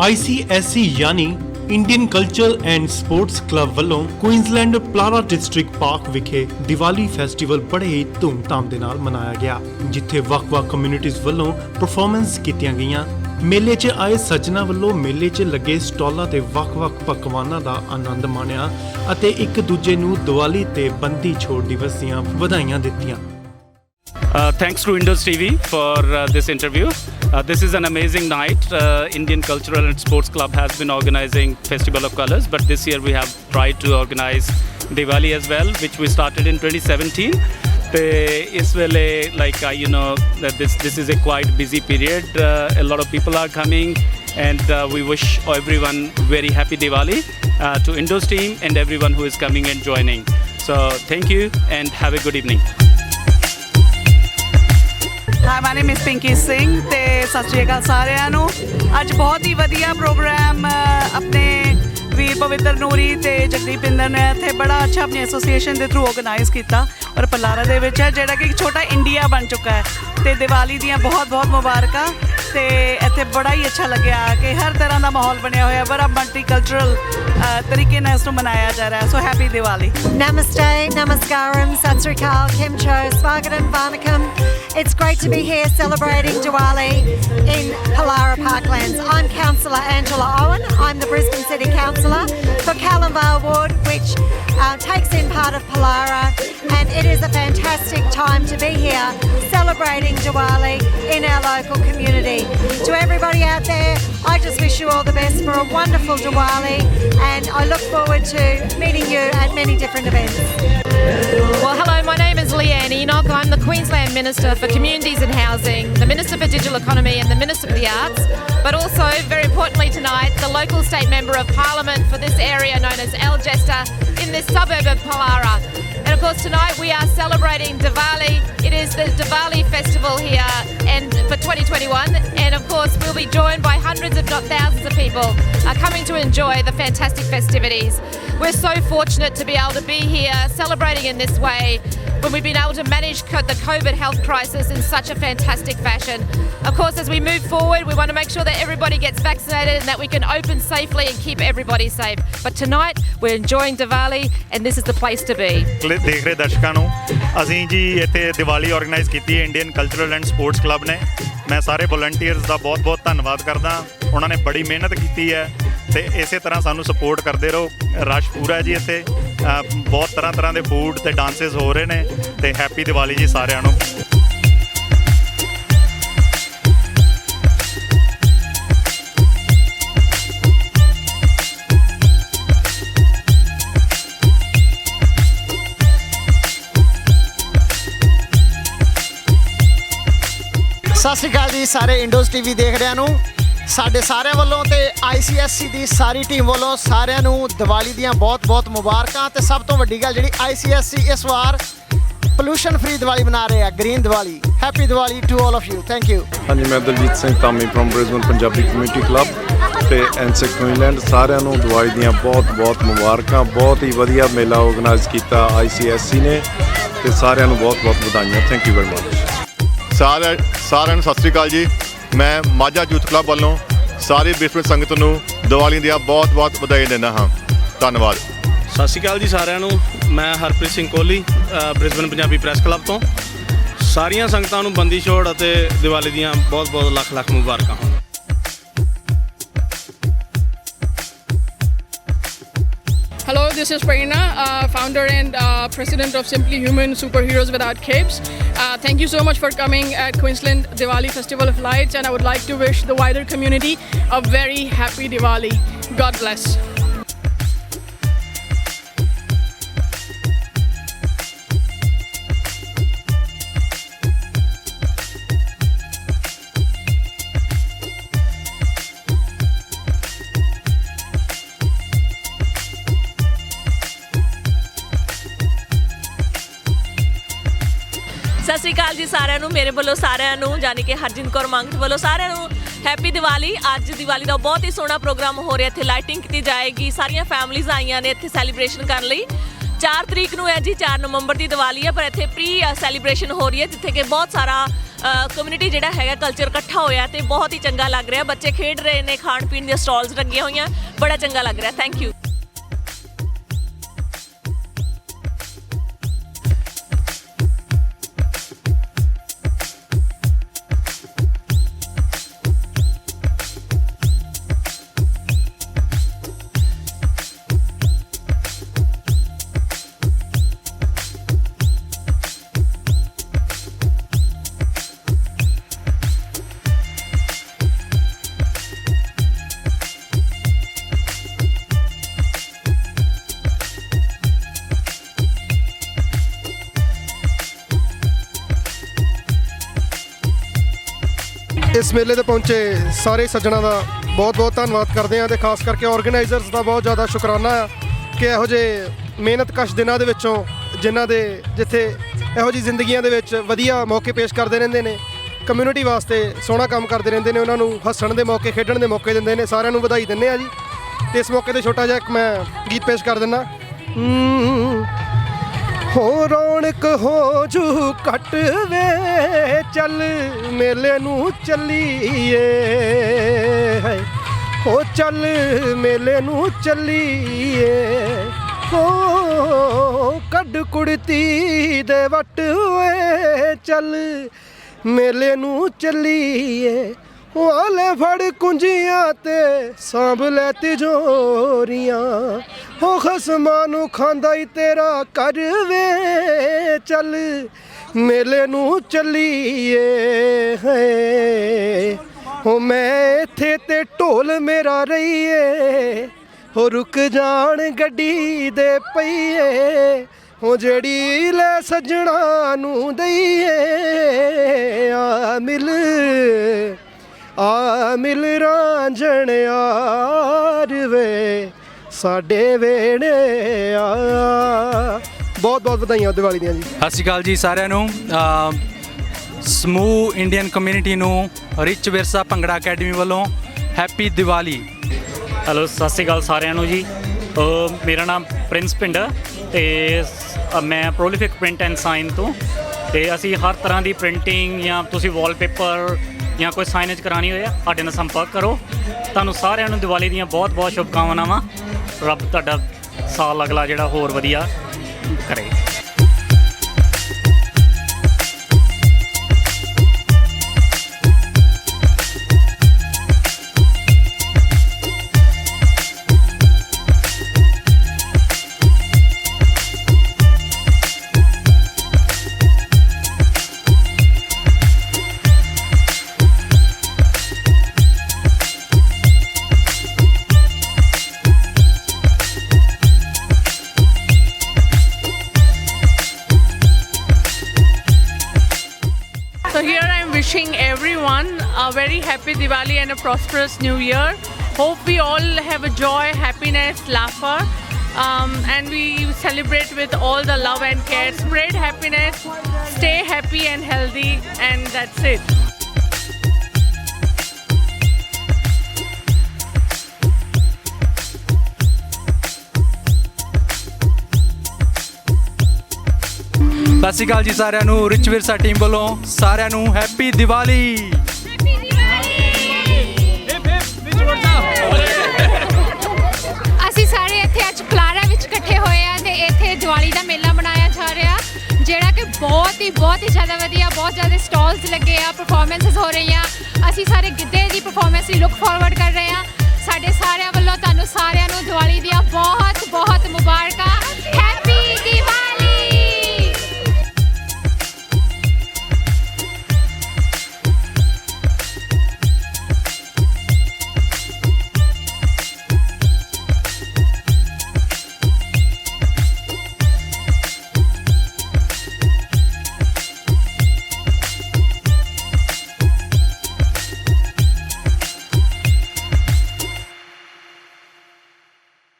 ICSC यानी Indian culture and sports club ਵੱਲੋਂ Queensland Polara district park ਵਿਖੇ Diwali festival ਬੜੇ ਹੀ ਧੂਮਧਾਮ ਦੇ ਨਾਲ ਮਨਾਇਆ ਗਿਆ, ਜਿੱਥੇ ਵੱਖ-ਵੱਖ ਕਮਿਊਨਿਟੀਜ਼ ਵੱਲੋਂ ਪਰਫਾਰਮੈਂਸ ਕੀਤੀਆਂ ਗਈਆਂ। ਮੇਲੇ 'ਚ ਆਏ ਸੱਜਣਾ ਵੱਲੋਂ ਮੇਲੇ 'ਚ ਲੱਗੇ ਸਟਾਲਾਂ ਤੇ ਵੱਖ-ਵੱਖ ਪਕਵਾਨਾਂ ਦਾ ਆਨੰਦ ਮਾਣਿਆ ਅਤੇ ਇੱਕ ਦੂਜੇ ਨੂੰ ਦੀਵਾਲੀ ਤੇ ਬੰਦੀ ਛੋੜ ਦਿਵਸ ਦੀਆਂ ਵਧਾਈਆਂ ਦਿੱਤੀਆਂ। Thanks to Indus TV for this interview. This is an amazing night. Indian Cultural and Sports Club has been organizing Festival of Colors, but this year we have tried to organize Diwali as well, which we started in 2017. Is like you know that this is a quite busy period. A lot of people are coming, and we wish everyone very happy Diwali to Indus team and everyone who is coming and joining. So thank you and have a good evening. Hi, my name is Pinky Singh ਤੇ ਸਤਿ ਸ਼੍ਰੀ ਅਕਾਲ ਸਾਰਿਆਂ ਨੂੰ। ਅੱਜ ਬਹੁਤ ਹੀ ਵਧੀਆ programme ਆਪਣੇ ਵੀਰ ਪਵਿੱਤਰ ਨੂਰੀ ਤੇ ਜਗਦੀਪ ਇੰਦਰ ਨੇ ਇੱਥੇ ਬੜਾ ਅੱਛਾ ਆਪਣੀ ਐਸੋਸੀਏਸ਼ਨ ਦੇ ਥਰੂ ਆਰਗੇਨਾਈਜ਼ ਕੀਤਾ ਔਰ ਪਲਾਰਾ ਦੇ ਵਿੱਚ ਹੈ ਜਿਹੜਾ ਕਿ ਇੱਕ ਛੋਟਾ ਇੰਡੀਆ ਬਣ ਚੁੱਕਾ ਹੈ। ਤੇ ਦੀਵਾਲੀ ਦੀਆਂ ਬਹੁਤ ਬਹੁਤ ਮੁਬਾਰਕਾਂ। ਤੇ ਇੱਥੇ ਬੜਾ ਹੀ ਅੱਛਾ ਲੱਗਿਆ ਕਿ ਹਰ ਤਰ੍ਹਾਂ ਦਾ ਮਾਹੌਲ ਬਣਿਆ ਹੋਇਆ, ਬੜਾ ਮਲਟੀਕਲਚਰਲ ਤਰੀਕੇ ਨਾਲ ਇਸ ਨੂੰ ਮਨਾਇਆ ਜਾ ਰਿਹਾ। So happy Diwali. Namaste, Namaskaram, Sat Sri Akal, Kimcho, Swagatam, Varnakam. It's great to be here celebrating Diwali in Palaara Parklands. I'm Councillor Angela Owen. I'm the Brisbane City Councillor for Callanvale Ward, which takes in part of Palaara, and it is a fantastic time to be here celebrating Diwali in our local community. To everybody out there, I just wish you all the best for a wonderful Diwali, and I look forward to meeting you at many different events. Well, hello, my name is Leanne Enoch. I'm the Queensland Minister for Communities and Housing, the Minister for Digital Economy and the Minister for the Arts, but also, very importantly tonight, the local state member of Parliament for this area known as Algesta in this suburb of Palaara. And of course tonight we are celebrating Diwali. It is the Diwali festival here and for 2021, and of course we'll be joined by hundreds if not thousands of people coming to enjoy the fantastic festivities. We're so fortunate to be able to be here celebrating in this way when we've been able to manage the COVID health crisis in such a fantastic fashion. Of course, as we move forward, we want to make sure that everybody gets vaccinated and that we can open safely and keep everybody safe. But tonight, we're enjoying Diwali and this is the place to be. ਦੇਖ ਰਹੇ ਦਰਸ਼ਕਾਂ ਨੂੰ ਅਸੀਂ ਜੀ ਇੱਥੇ Diwali organise ਕੀਤੀ ਹੈ Indian cultural and sports club ਨੇ। ਮੈਂ ਸਾਰੇ ਵਲੰਟੀਅਰਸ ਦਾ ਬਹੁਤ ਬਹੁਤ ਧੰਨਵਾਦ ਕਰਦਾ। ਉਹਨਾਂ ਨੇ ਬੜੀ ਮਿਹਨਤ ਕੀਤੀ ਹੈ ਤੇ ਇਸੇ ਤਰ੍ਹਾਂ ਸਾਨੂੰ ਸਪੋਰਟ ਕਰਦੇ ਰਹੋ। ਰਸ਼ ਪੂਰਾ ਜੀ ਇੱਥੇ, ਬਹੁਤ ਤਰ੍ਹਾਂ ਦੇ ਫੂਡ ਤੇ ਡਾਂਸਿਸ ਹੋ ਰਹੇ ਨੇ ਤੇ ਹੈਪੀ ਦੀਵਾਲੀ ਜੀ ਸਾਰਿਆਂ ਨੂੰ। ਸਤਿ ਸ਼੍ਰੀ ਅਕਾਲ ਜੀ ਸਾਰੇ ਇੰਡੋਸ ਟੀਵੀ ਦੇਖ ਰਿਆਂ ਨੂੰ। ਸਾਡੇ ਸਾਰਿਆਂ ਵੱਲੋਂ ਤੇ ICSC ਦੀ ਸਾਰੀ ਟੀਮ ਵੱਲੋਂ ਸਾਰਿਆਂ ਨੂੰ ਦੀਵਾਲੀ ਦੀਆਂ ਬਹੁਤ-ਬਹੁਤ ਮੁਬਾਰਕਾਂ। ਤੇ ਸਭ ਤੋਂ ਵੱਡੀ ਗੱਲ ਜਿਹੜੀ ICSC ਇਸ ਵਾਰ ਪੋਲੂਸ਼ਨ ਫ੍ਰੀ ਦੀਵਾਲੀ ਮਨਾ ਰਹੇ ਆ, green Diwali. Happy Diwali to all of you. Thank you. ਹਾਂਜੀ, ਮੈਂ Daljit Singh Dhami from Brisbane Punjabi community club ਤੇ ਐਨਸਿਕ ਕੁਈਨਲੈਂਡ। ਸਾਰਿਆਂ ਨੂੰ ਦੀਵਾਲੀ ਦੀਆਂ ਬਹੁਤ-ਬਹੁਤ ਮੁਬਾਰਕਾਂ। ਬਹੁਤ ਹੀ ਵਧੀਆ ਮੇਲਾ ਆਰਗੇਨਾਈਜ਼ ਕੀਤਾ ICSC ਨੇ ਤੇ ਸਾਰਿਆਂ ਨੂੰ ਬਹੁਤ-ਬਹੁਤ ਵਧਾਈਆਂ। Thank you very much. ਸਾਰਿਆਂ ਨੂੰ ਸਤਿ ਸ਼੍ਰੀ ਅਕਾਲ ਜੀ। ਮੈਂ ਮਾਝਾ ਯੂਥ ਕਲੱਬ ਵੱਲੋਂ ਸਾਰੀ ਬ੍ਰਿਸਬਨ ਸੰਗਤ ਨੂੰ ਦੀਵਾਲੀ ਦੀਆਂ ਬਹੁਤ-ਬਹੁਤ ਵਧਾਈਆਂ ਦਿੰਦਾ ਹਾਂ। ਧੰਨਵਾਦ। ਸਤਿ ਸ਼੍ਰੀ ਅਕਾਲ ਜੀ ਸਾਰਿਆਂ ਨੂੰ। ਮੈਂ Harpreet Singh Kohli Brisbane Punjabi press club ਤੋਂ। ਸਾਰੀਆਂ ਸੰਗਤਾਂ ਨੂੰ ਬੰਦੀ ਛੋੜ ਅਤੇ ਦੀਵਾਲੀ ਦੀਆਂ ਬਹੁਤ-ਬਹੁਤ ਲੱਖ ਮੁਬਾਰਕਾਂ। Hello, this is Prerna, founder and president of Simply Human Superheroes Without Capes. Thank you so much for coming at Queensland Diwali Festival of Lights, and I would like to wish the wider community a very happy Diwali. God bless. ਸਤਿ ਸ਼੍ਰੀ ਅਕਾਲ ਜੀ ਸਾਰਿਆਂ ਨੂੰ। ਮੇਰੇ ਵੱਲੋਂ ਸਾਰਿਆਂ ਨੂੰ ਯਾਨੀ ਕਿ ਹਰਜਿੰਦ ਕੌਰ ਮੰਗਤ ਵੱਲੋਂ ਸਾਰਿਆਂ ਨੂੰ ਹੈਪੀ ਦੀਵਾਲੀ। ਅੱਜ ਦੀਵਾਲੀ ਦਾ ਬਹੁਤ ਹੀ ਸੋਹਣਾ ਪ੍ਰੋਗਰਾਮ ਹੋ ਰਿਹਾ। ਇੱਥੇ ਲਾਈਟਿੰਗ ਕੀਤੀ ਜਾਏਗੀ। ਸਾਰੀਆਂ ਫੈਮਲੀਜ਼ ਆਈਆਂ ਨੇ ਇੱਥੇ ਸੈਲੀਬ੍ਰੇਸ਼ਨ ਕਰਨ ਲਈ। 4 ਤਰੀਕ ਨੂੰ ਹੈ ਜੀ, 4 ਨਵੰਬਰ ਦੀ ਦੀਵਾਲੀ ਹੈ, ਪਰ ਇੱਥੇ ਪ੍ਰੀ ਸੈਲੀਬ੍ਰੇਸ਼ਨ ਹੋ ਰਹੀ ਹੈ ਜਿੱਥੇ ਕਿ ਬਹੁਤ ਸਾਰਾ ਕਮਿਊਨਿਟੀ ਜਿਹੜਾ ਹੈਗਾ ਕਲਚਰ ਇਕੱਠਾ ਹੋਇਆ ਤੇ ਬਹੁਤ ਹੀ ਚੰਗਾ ਲੱਗ ਰਿਹਾ। ਬੱਚੇ ਖੇਡ ਰਹੇ ਨੇ, ਖਾਣ ਪੀਣ ਦੀਆਂ ਸਟਾਲਸ ਲੱਗੀਆਂ ਹੋਈਆਂ, ਬੜਾ ਚੰਗਾ ਲੱਗ ਰਿਹਾ। Thank you. ਇਸ ਮੇਲੇ ਤੇ ਪਹੁੰਚੇ ਸਾਰੇ ਸੱਜਣਾਂ ਦਾ ਬਹੁਤ ਧੰਨਵਾਦ ਕਰਦੇ ਹਾਂ ਤੇ ਖਾਸ ਕਰਕੇ ਆਰਗੇਨਾਈਜ਼ਰਸ ਦਾ ਬਹੁਤ ਜ਼ਿਆਦਾ ਸ਼ੁਕਰਾਨਾ ਆ ਕਿ ਇਹੋ ਜਿਹੇ ਮਿਹਨਤਕਸ਼ ਦਿਨਾਂ ਦੇ ਵਿੱਚੋਂ ਜਿਨ੍ਹਾਂ ਦੇ ਜਿੱਥੇ ਇਹੋ ਜਿਹੀ ਜ਼ਿੰਦਗੀਆਂ ਦੇ ਵਿੱਚ ਵਧੀਆ ਮੌਕੇ ਪੇਸ਼ ਕਰਦੇ ਰਹਿੰਦੇ ਨੇ, ਕਮਿਊਨਿਟੀ ਵਾਸਤੇ ਸੋਹਣਾ ਕੰਮ ਕਰਦੇ ਰਹਿੰਦੇ ਨੇ, ਉਹਨਾਂ ਨੂੰ ਹੱਸਣ ਦੇ ਮੌਕੇ, ਖੇਡਣ ਦੇ ਮੌਕੇ ਦਿੰਦੇ ਨੇ। ਸਾਰਿਆਂ ਨੂੰ ਵਧਾਈ ਦਿੰਦੇ ਆ ਜੀ। ਤੇ ਇਸ ਮੌਕੇ ਤੇ ਛੋਟਾ ਜਿਹਾ ਇੱਕ ਮੈਂ ਗੀਤ ਪੇਸ਼ ਕਰ ਦਿੰਦਾ। ਹੋ ਰੌਣਕ ਹੋ ਜੂ ਘੱਟ ਵੇ, ਚੱਲ ਮੇਲੇ ਨੂੰ ਚੱਲੀਏ, ਹੋ ਚੱਲ ਮੇਲੇ ਨੂੰ ਚੱਲੀਏ, ਹੋ ਕੱਢ ਕੁੜਤੀ ਦੇ ਵੱਟ ਵੇ, ਚੱਲ ਮੇਲੇ ਨੂੰ ਚੱਲੀਏ, ਵਾਲੇ ਫੜ ਕੁੰਜੀਆਂ ਤੇ ਸਾਂਭ ਲੈ ਤਿਜੋਰੀਆਂ, ਹੋ ਖਸਮਾਂ ਨੂੰ ਖਾਂਦਾ ਈ ਤੇਰਾ ਘਰ ਵੇ, ਚੱਲ ਮੇਲੇ ਨੂੰ ਚੱਲੀਏ, ਹੈ ਹੋ ਮੈਂ ਇੱਥੇ ਤੇ ਢੋਲ ਮੇਰਾ ਰਹੀਏ, ਹੋ ਰੁਕ ਜਾਣ ਗੱਡੀ ਦੇ ਪਈਏ, ਹੋ ਜਿਹੜੀ ਲੈ ਸੱਜਣਾ ਨੂੰ ਦਈਏ, ਆ ਮਿਲ ਰਾਂਝਣ ਯਾਰ ਵੇ ਸਾਡੇ ਵੇੜੇ ਆ। ਬਹੁਤ ਵਧਾਈਆਂ ਦੀਵਾਲੀ ਦੀਆਂ ਜੀ। ਸਤਿ ਸ਼੍ਰੀ ਅਕਾਲ ਜੀ ਸਾਰਿਆਂ ਨੂੰ। ਸਮੂਹ ਇੰਡੀਅਨ ਕਮਿਊਨਿਟੀ ਨੂੰ ਰਿਚ ਵਿਰਸਾ ਭੰਗੜਾ ਅਕੈਡਮੀ ਵੱਲੋਂ ਹੈਪੀ ਦੀਵਾਲੀ। ਹੈਲੋ, ਸਤਿ ਸ਼੍ਰੀ ਅਕਾਲ ਸਾਰਿਆਂ ਨੂੰ ਜੀ। ਮੇਰਾ ਨਾਮ ਪ੍ਰਿੰਸ ਪਿੰਡਾ ਤੇ ਮੈਂ ਪ੍ਰੋਲੀਫਿਕ ਪ੍ਰਿੰਟ ਐਂਡ ਸਾਈਨ ਤੋਂ, ਤੇ ਅਸੀਂ ਹਰ ਤਰ੍ਹਾਂ ਦੀ ਪ੍ਰਿੰਟਿੰਗ ਜਾਂ ਤੁਸੀਂ ਵਾਲਪੇਪਰ ਜਾਂ ਕੋਈ ਸਾਈਨੇਜ ਕਰਾਉਣੀ ਹੋਏ ਸਾਡੇ ਨਾਲ ਸੰਪਰਕ ਕਰੋ। ਤੁਹਾਨੂੰ ਸਾਰਿਆਂ ਨੂੰ ਦੀਵਾਲੀ ਦੀਆਂ ਬਹੁਤ ਸ਼ੁਭਕਾਮਨਾਵਾਂ। ਰੱਬ ਤੁਹਾਡਾ ਸਾਲ ਅਗਲਾ ਜਿਹੜਾ ਹੋਰ ਵਧੀਆ ਕਰੇ। So here I am wishing everyone a very happy Diwali and a prosperous new year. Hope we all have a joy, happiness, laughter, and we celebrate with all the love and care. Spread happiness, stay happy and healthy, and that's it. ਸਤਿ ਸ਼੍ਰੀ ਅਕਾਲ ਜੀ ਸਾਰਿਆਂ ਨੂੰ। Rich ਵਿਰਸਾ team ਵੱਲੋਂ ਸਾਰਿਆਂ ਨੂੰ happy Diwali. ਅਸੀਂ ਸਾਰੇ ਇੱਥੇ ਅੱਜ ਪਲਾਰਾ ਵਿੱਚ ਇਕੱਠੇ ਹੋਏ ਆ ਤੇ ਇੱਥੇ ਦੀਵਾਲੀ ਦਾ ਮੇਲਾ ਮਨਾਇਆ ਜਾ ਰਿਹਾ, ਜਿਹੜਾ ਕਿ ਬਹੁਤ ਹੀ ਜ਼ਿਆਦਾ ਵਧੀਆ, ਬਹੁਤ ਜ਼ਿਆਦਾ ਸਟਾਲਸ ਲੱਗੇ ਆ, ਪਰਫਾਰਮੈਂਸਿਸ ਹੋ ਰਹੀਆਂ। ਅਸੀਂ ਸਾਰੇ ਗਿੱਧੇ ਦੀ ਪਰਫਾਰਮੈਂਸ ਲਈ ਲੁੱਕ ਫਾਰਵਰਡ ਕਰ ਰਹੇ ਹਾਂ। ਸਾਡੇ ਸਾਰਿਆਂ ਵੱਲੋਂ ਤੁਹਾਨੂੰ ਸਾਰਿਆਂ ਨੂੰ ਦੀਵਾਲੀ ਦੀਆਂ ਬਹੁਤ